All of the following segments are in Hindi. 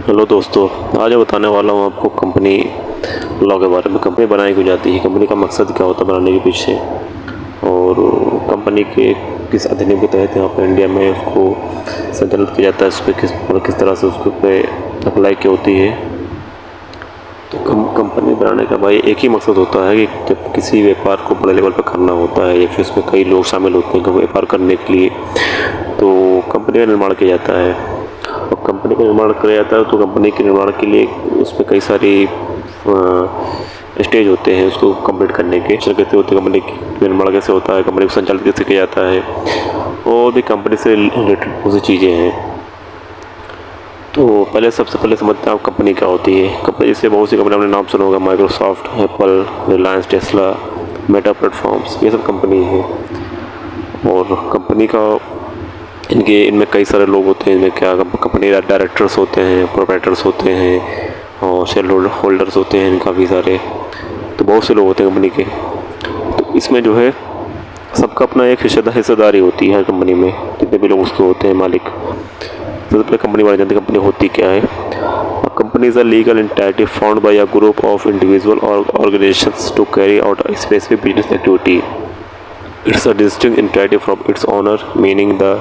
हेलो दोस्तों, आज मैं बताने वाला हूँ आपको कंपनी लॉ के बारे में। कंपनी बनाई क्यों जाती है, कंपनी का मकसद क्या होता है बनाने के पीछे, और कंपनी के किस अधिनियम के तहत यहाँ पर इंडिया में उसको संचालित किया जाता है, उस पर किस तरह से उसके पे अप्लाई की होती है। तो कंपनी बनाने का भाई एक ही मकसद होता है कि जब किसी व्यापार को बड़े लेवल पर करना होता है या फिर उसमें कई लोग शामिल होते हैं व्यापार करने के लिए, तो कंपनी का निर्माण किया जाता है। और कंपनी का निर्माण किया जाता है तो कंपनी के निर्माण के लिए उसमें कई सारी स्टेज होते हैं उसको कंप्लीट करने के। कैसे होते हैं कंपनी का निर्माण, कैसे होता है, कंपनी को संचालित कैसे किया जाता है, और भी कंपनी से रिलेटेड बहुत सी चीज़ें हैं। तो सबसे पहले समझते हैं आप कंपनी क्या होती है। कंपनी जैसे बहुत सी कंपनी आपने नाम सुना होगा, Microsoft, Apple, Reliance, Tesla, Meta platforms, ये सब कंपनी है। और कंपनी का इनमें कई सारे लोग होते हैं। इनमें क्या कंपनी डायरेक्टर्स होते हैं, प्रोप्राइटर्स होते हैं, और शेयर होल्डर्स होते हैं काफ़ी सारे। तो बहुत से लोग होते हैं कंपनी के। तो इसमें जो है सबका अपना एक हिस्सेदारी होती है हर कंपनी में, जितने भी लोग उसके होते हैं मालिक। सबसे पहले कंपनी बनाई जाती है। कंपनी होती क्या है? Company is a legal entity found by a group of individual और organisations to carry out a specific business activity. It's a distinct entity from its owner, meaning the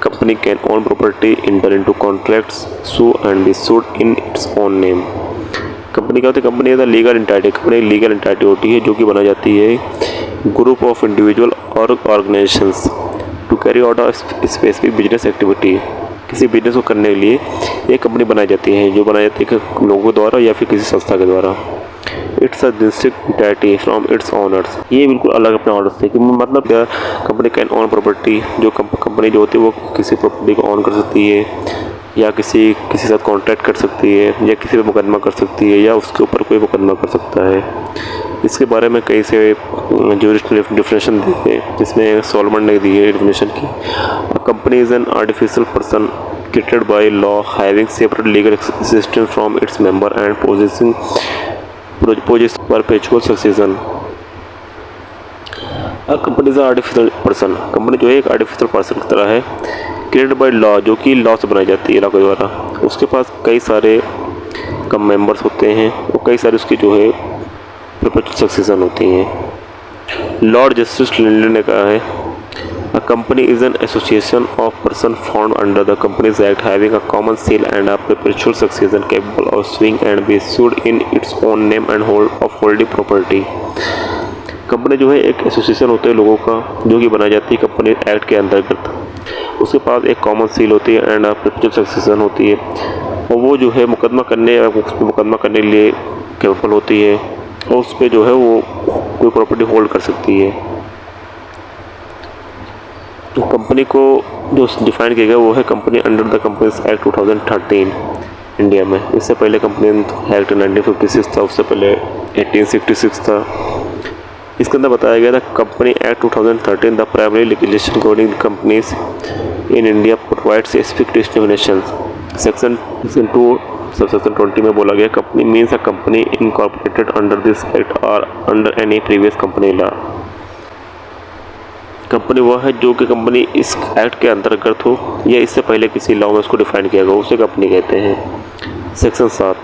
company can own property, enter into contracts, sue and be sued in its own name. Company क्या होती है? Company is legal entity. Company legal entity होती है जो कि बनाई जाती है ग्रुप ऑफ इंडिविजुअल और organisations to carry out a specific business activity. किसी बिजनेस को करने के लिए एक कंपनी बनाई जाती है, जो बनाई जाती है लोगों द्वारा या फिर किसी संस्था के द्वारा। It's a distinct entity from its owners. ये बिल्कुल अलग अपने ऑनर से, कि मतलब क्या, कंपनी कैन ओन प्रॉपर्टी, जो कंपनी जो होती है वो किसी प्रॉपर्टी को ऑन कर सकती है, या किसी के साथ कॉन्ट्रैक्ट कर सकती है, या किसी पे मुकदमा कर सकती है, या उसके ऊपर कोई मुकदमा कर सकता है। इसके बारे में कई से ज्यूरिस्ट डेफिनेशन दी है, जिसमें सॉलोमन ने दी है डेफिनेशन की। A company is an artificial person created by law having separate legal existence from its member and possessing perpetual succession. Company is artificial person. Company जो है एक आर्टिफिशियल पर्सन की तरह है, क्रिएटेड बाय लॉ, जो कि लॉ से बनाई जाती है, लॉ के द्वारा। उसके पास कई सारे कम मेंबर्स होते हैं और कई सारे उसकी जो है परपेचुअल सक्सेशन होती हैं। लॉर्ड जस्टिस लिंडन ने कहा है, A company is an association of persons formed under the Companies Act having a common seal and a perpetual succession capable of suing and be sued in its own name and holding property. Company जो है एक एसोसिएशन होते हैं लोगों का, जो कि बनाई जाती है कंपनी एक्ट के अंतर्गत। उसके पास एक कॉमन सील होती है एंड परपेचुअल सक्सेशन होती है, और वो जो है मुकदमा करने के लिए कैपेबल होती है, और उस पर जो है वो कोई प्रॉपर्टी होल्ड कर सकती है। तो कंपनी को जो डिफाइन किया गया वो है company under the companies act 2013 India में। इससे पहले कंपनी एक्ट 1956 था, उससे पहले 1866 था। इसके अंदर बताया गया था company act 2013 the primary legislation governing companies in India provides specific definition. Section 2 subsection 20 में बोला गया, company means a company incorporated under this act और under any previous company law. Company वह है जो कि कंपनी इस एक्ट के अंतर्गत हो या इससे पहले किसी लॉ में उसको डिफाइन किया गया, उसे कंपनी कहते हैं। Section 7,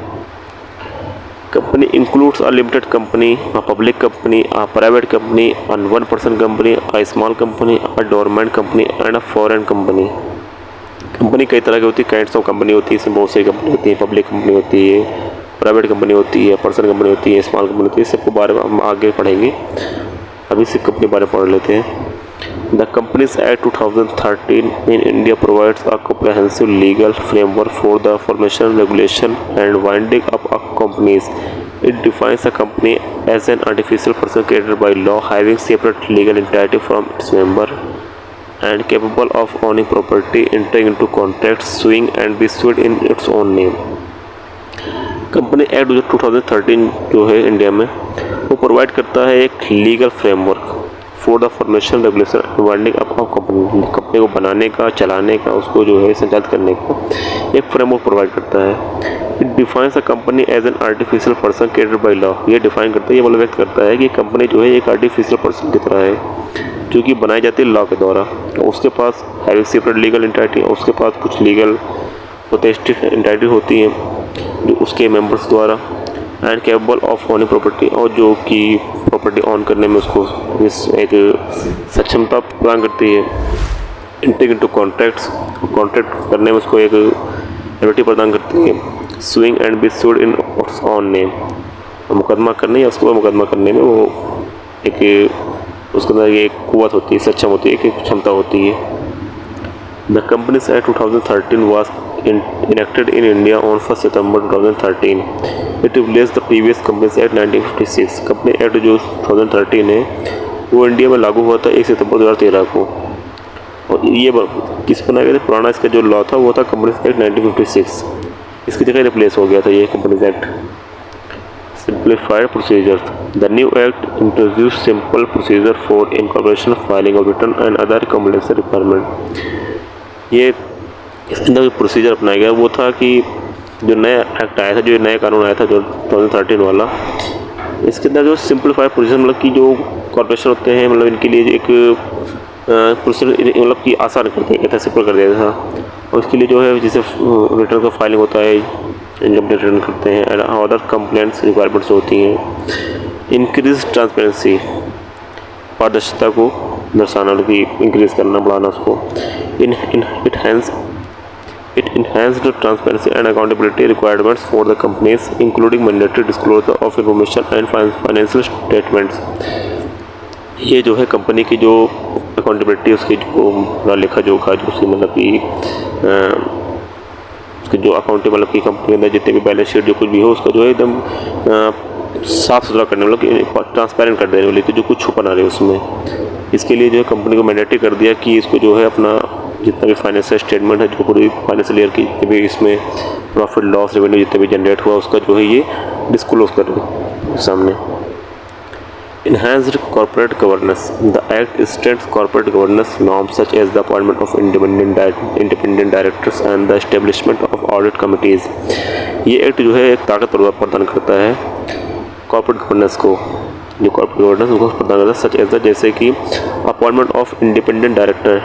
company includes a limited company, a public company, a private company, a one person company, a small company, a dormant company and a foreign company. Company कई तरह की होती है, काइंड्स ऑफ कंपनी होती है। इसमें बहुत सी कंपनी होती है, पब्लिक कंपनी होती है, प्राइवेट कंपनी होती है, पर्सन कंपनी होती है, स्मॉल कंपनी होती है। इस सबके बारे में हम आगे पढ़ेंगे, अभी इस कंपनी के बारे में पढ़ लेते हैं। The Companies Act 2013 in India provides a comprehensive legal framework for the formation, regulation, and winding up of companies. It defines a company as an artificial person created by law, having separate legal entity from its member, and capable of owning property, entering into contracts, suing, and be sued in its own name. Company act 2013 जो है इंडिया में, वो प्रोवाइड करता है एक legal framework for the formation, regulation and winding up of company को बनाने का, चलाने का, उसको जो है संचालित करने का एक फ्रेमवर्क प्रोवाइड करता है। It defines a company as an artificial person created by law. ये डिफाइन करता है, ये मतलब व्यक्त करता है कि कंपनी जो है एक आर्टिफिशियल पर्सन की तरह है, जो कि बनाई जाती है लॉ के द्वारा। उसके पास हैविंग सेपरेट लीगल एंटिटी, और उसके पास कुछ लीगल प्रोटेस्टेड एंटिटी होती हैं, जो उसके मेंबर्स द्वारा, and capable of owning property, और जो कि प्रॉपर्टी ऑन करने में उसको इस एक सक्षमता प्रदान करती है। एंट्री इनटू कॉन्ट्रैक्ट्स, कॉन्ट्रैक्ट करने में उसको एक एबिलिटी प्रदान करती है। Swing and be sued in on name, मुकदमा करने या उसके ऊपर मुकदमा करने में वो एक उसके अंदर एक कुव्वत होती है, सक्षम होती है, एक क्षमता होती है। The companies act 2013 was enacted in India on 1 September 2013. It replaced the previous Companies Act 1956. Company act जो 2013 है वो इंडिया में लागू हुआ था 1 सितंबर 2013 को, और ये किस बनाया गया था? पुराना इसका जो लॉ था वो था कंपनीज एक्ट 1956, इसकी जगह रिप्लेस हो गया था ये companies act. Simplified procedures. The new act introduced simple procedure for incorporation, filing of return and other compliance requirement. ये इसके अंदर जो प्रोसीजर अपनाया गया वो था कि जो नया एक्ट आया था, जो नया कानून आया था जो 2013 वाला, इसके अंदर जो सिंप्लीफाइड प्रोसीजर मतलब कि जो कॉर्पोरेशन होते हैं मतलब इनके लिए एक प्रोसीजर मतलब कि आसान कर दिया गया था, सिंपल कर दिया था। और इसके लिए जो है जैसे रिटर्न का फाइलिंग होता है, इनकम टैक्स रिटर्न करते हैं, एंड अदर कंप्लेंट्स रिक्वायरमेंट्स होती हैं। इंक्रीज ट्रांसपेरेंसी, पारदर्शिता को दर्शाना की इंक्रीज करना, बढ़ाना उसको। It enhanced the transparency and accountability requirements for the companies, including mandatory disclosure of information and financial statements. ये जो है कंपनी की जो अकाउंटेबिलिटी, उसकी जो लेखा जोखा, जो उसकी मतलब कि उसकी जो अकाउंट मतलब कि कंपनी के अंदर जितने भी बैलेंस शीट जो कुछ भी हो उसका जो है एकदम साफ़ सुथरा करने मतलब कि ट्रांसपेरेंट कर देने वाली, तो जो कुछ छुपा ना रहे उसमें। इसके लिए जो है कंपनी को मैंडेटरी कर दिया कि इसको जो है अपना जितना भी फाइनेंशियल स्टेटमेंट है, जो पूरी फाइनेंशियल ईयर की जितने भी इसमें प्रॉफिट लॉस रेवेन्यू जितने भी जनरेट हुआ उसका जो है ये डिस्क्लोज करें सामने। Enhanced corporate governance. The Act strengthens corporate governance norms such as the appointment of independent directors and the establishment of audit committees. ये एक्ट जो है एक ताकत प्रदान करता है कॉर्पोरेट गवर्नेंस को, जो कॉर्पोरेट गवर्नेंस उसको प्रदान करता है, सच एज जैसे कि अपॉइंटमेंट ऑफ इंडिपेंडेंट डायरेक्टर,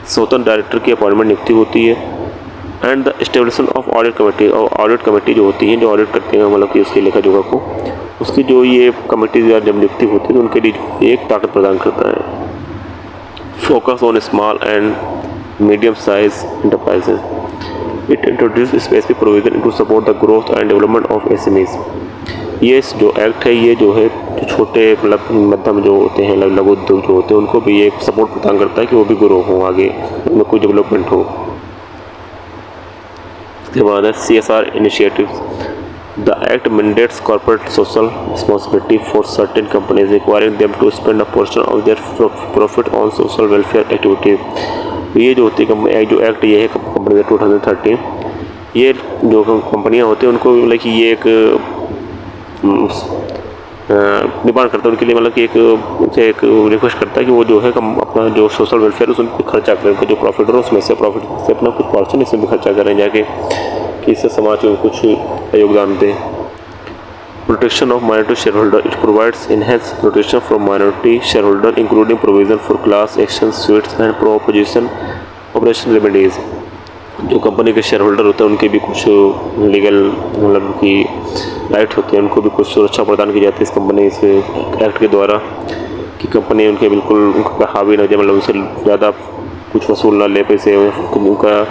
स्वतंत्र डायरेक्टर की अपॉइंटमेंट नियुक्ति होती है, and the establishment of audit committee, और ऑडिट कमेटी जो होती है जो ऑडिट करते हैं मतलब कि उसके लेखा जोखा को, उसकी जो ये कमेटी जब नियुक्ति होती है तो उनके लिए एक ताकत प्रदान करता है। Focus on small and medium size enterprises. It introduce specific provision to support the growth and development of SMEs. ये जो एक्ट है ये जो है जो छोटे मतलब मध्यम जो होते हैं लघु उद्योग जो होते हैं उनको भी ये सपोर्ट प्रदान करता है कि वो भी ग्रो हो, आगे उनमें कोई डेवलपमेंट हो। इसके बाद है CSR initiatives. The act mandates corporate social responsibility for certain companies requiring them to spend a portion of their profit on social welfare activities. ये जो होती है जो एक्ट ये है कंपनी 2013, ये जो कंपनियां होती हैं उनको मतलब कि ये एक डिमांड करता है उनके लिए, मतलब कि उनसे एक रिक्वेस्ट करता है कि वो जो है अपना जो सोशल वेलफेयर उसमें कुछ खर्चा करें, उनका जो प्रॉफिट हो उसमें से प्रॉफिट से अपना कुछ पोर्शन इसमें भी खर्चा करें जाके, कि इससे समाज में कुछ योगदान दें। Protection of minority share holder. It provides enhance protection from minority share holder including provision for class action sweets and proposition operation remedies. जो कंपनी के शेयर होल्डर होते हैं उनके भी कुछ लीगल मतलब कि राइट होते हैं, उनको भी कुछ सुरक्षा प्रदान की जाती है इस कंपनी से एक्ट के द्वारा, कि कंपनी उनके बिल्कुल उनका हावी न जाए, मतलब उनसे ज़्यादा कुछ वसूल ना ले पैसे, उनका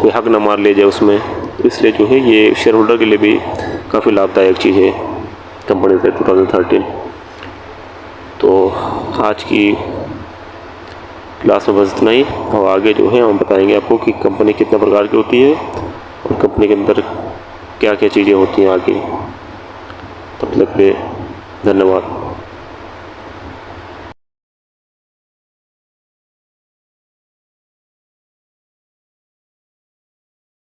कोई हक ना मार ले जाए उसमें। इसलिए जो है ये शेयर होल्डर के लिए भी काफ़ी लाभदायक चीज़ है कंपनी से 2013। तो आज की क्लास में बस इतना ही, और आगे जो है हम बताएंगे आपको कि कंपनी कितने प्रकार की होती है और कंपनी के अंदर क्या क्या चीज़ें होती हैं आगे। तब तक के धन्यवाद।